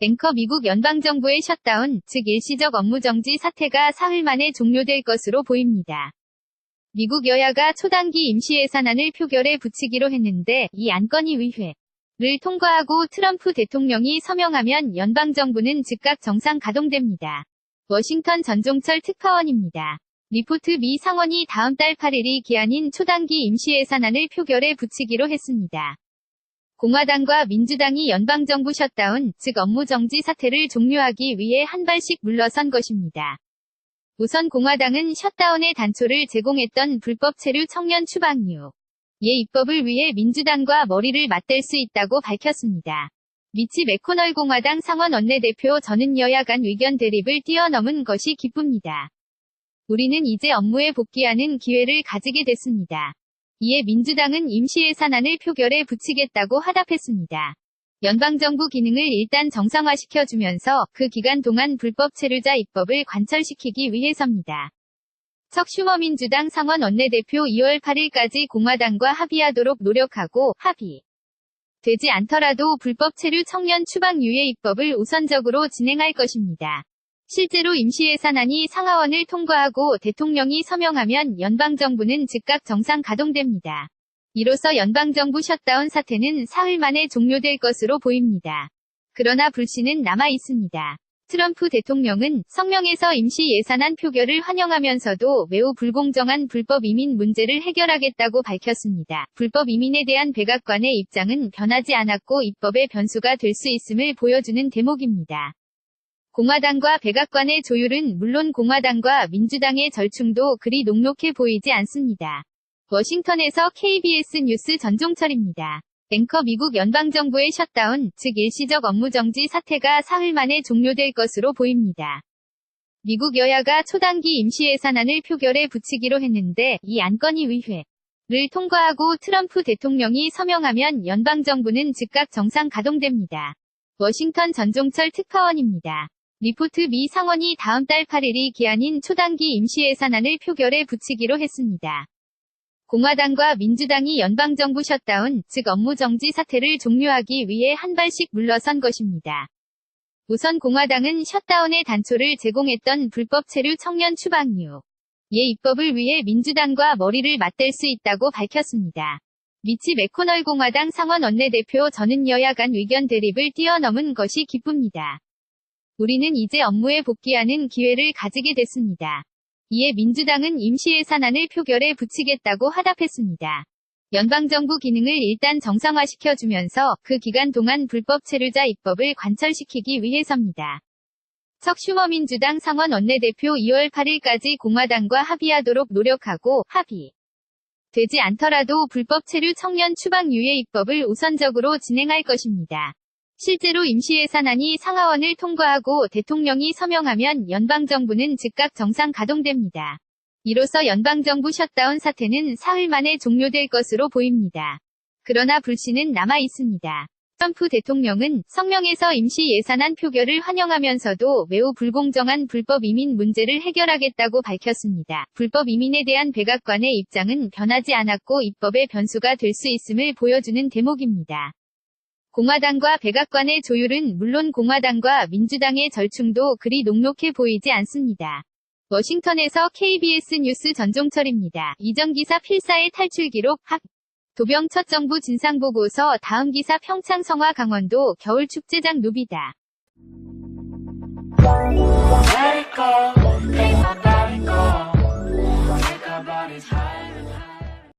앵커 미국 연방정부의 셧다운, 즉 일시적 업무정지 사태가 사흘 만에 종료될 것으로 보입니다. 미국 여야가 초단기 임시예산안을 표결에 붙이기로 했는데 이 안건이 의회를 통과하고 트럼프 대통령이 서명하면 연방정부는 즉각 정상 가동됩니다. 워싱턴 전종철 특파원입니다. 리포트 미 상원이 다음 달 8일이 기한인 초단기 임시예산안을 표결에 붙이기로 했습니다. 공화당과 민주당이 연방정부 셧다운, 즉 업무정지 사태를 종료하기 위해 한 발씩 물러선 것입니다. 우선 공화당은 셧다운의 단초를 제공했던 불법 체류 청년 추방유 입법을 위해 민주당과 머리를 맞댈 수 있다고 밝혔습니다. 미치 매코널 공화당 상원 원내대표 저는 여야 간 의견 대립을 뛰어넘은 것이 기쁩니다. 우리는 이제 업무에 복귀하는 기회를 가지게 됐습니다. 이에 민주당은 임시예산안을 표결에 붙이겠다고 화답했습니다. 연방정부 기능을 일단 정상화시켜주면서 그 기간 동안 불법 체류자 입법을 관철시키기 위해서입니다. 척 슈머 민주당 상원 원내대표 2월 8일까지 공화당과 합의하도록 노력하고 합의되지 않더라도 불법 체류 청년 추방유예 입법을 우선적으로 진행할 것입니다. 실제로 임시예산안이 상하원을 통과하고 대통령이 서명하면 연방정부는 즉각 정상 가동됩니다. 이로써 연방정부 셧다운 사태는 사흘 만에 종료될 것으로 보입니다. 그러나 불씨는 남아 있습니다. 트럼프 대통령은 성명에서 임시예산안 표결을 환영하면서도 매우 불공정한 불법 이민 문제를 해결하겠다고 밝혔습니다. 불법 이민에 대한 백악관의 입장은 변하지 않았고 입법의 변수가 될 수 있음을 보여주는 대목입니다. 공화당과 백악관의 조율은 물론 공화당과 민주당의 절충도 그리 녹록해 보이지 않습니다. 워싱턴에서 KBS 뉴스 전종철입니다. 앵커 미국 연방정부의 셧다운, 즉 일시적 업무정지 사태가 사흘 만에 종료될 것으로 보입니다. 미국 여야가 초단기 임시예산안을 표결에 붙이기로 했는데 이 안건이 의회를 통과하고 트럼프 대통령이 서명하면 연방정부는 즉각 정상 가동됩니다. 워싱턴 전종철 특파원입니다. 리포트 미 상원이 다음 달 8일이 기한인 초단기 임시예산안을 표결에 붙이기로 했습니다. 공화당과 민주당이 연방정부 셧다운, 즉 업무정지 사태를 종료하기 위해 한 발씩 물러선 것입니다. 우선 공화당은 셧다운의 단초를 제공했던 불법 체류 청년 추방유 입법을 위해 민주당과 머리를 맞댈 수 있다고 밝혔습니다. 미치 매코널 공화당 상원 원내대표 저는 여야 간 의견 대립을 뛰어넘은 것이 기쁩니다. 우리는 이제 업무에 복귀하는 기회를 가지게 됐습니다. 이에 민주당은 임시예산안을 표결에 붙이겠다고 화답했습니다. 연방정부 기능을 일단 정상화시켜주면서 그 기간 동안 불법 체류자 입법을 관철시키기 위해서입니다. 척 슈머 민주당 상원 원내대표 2월 8일까지 공화당과 합의하도록 노력하고 합의되지 않더라도 불법 체류 청년 추방유예 입법을 우선적으로 진행할 것입니다. 실제로 임시예산안이 상하원을 통과하고 대통령이 서명하면 연방정부는 즉각 정상 가동됩니다. 이로써 연방정부 셧다운 사태는 사흘 만에 종료될 것으로 보입니다. 그러나 불씨는 남아 있습니다. 트럼프 대통령은 성명에서 임시예산안 표결을 환영하면서도 매우 불공정한 불법 이민 문제를 해결하겠다고 밝혔습니다. 불법 이민에 대한 백악관의 입장은 변하지 않았고 입법의 변수가 될 수 있음을 보여주는 대목입니다. 공화당과 백악관의 조율은 물론 공화당과 민주당의 절충도 그리 녹록해 보이지 않습니다. 워싱턴에서 KBS 뉴스 전종철입니다. 이전 기사 필사의 탈출 기록 도병 첫 정부 진상보고서 다음 기사 평창 성화 강원도 겨울축제장 누비다.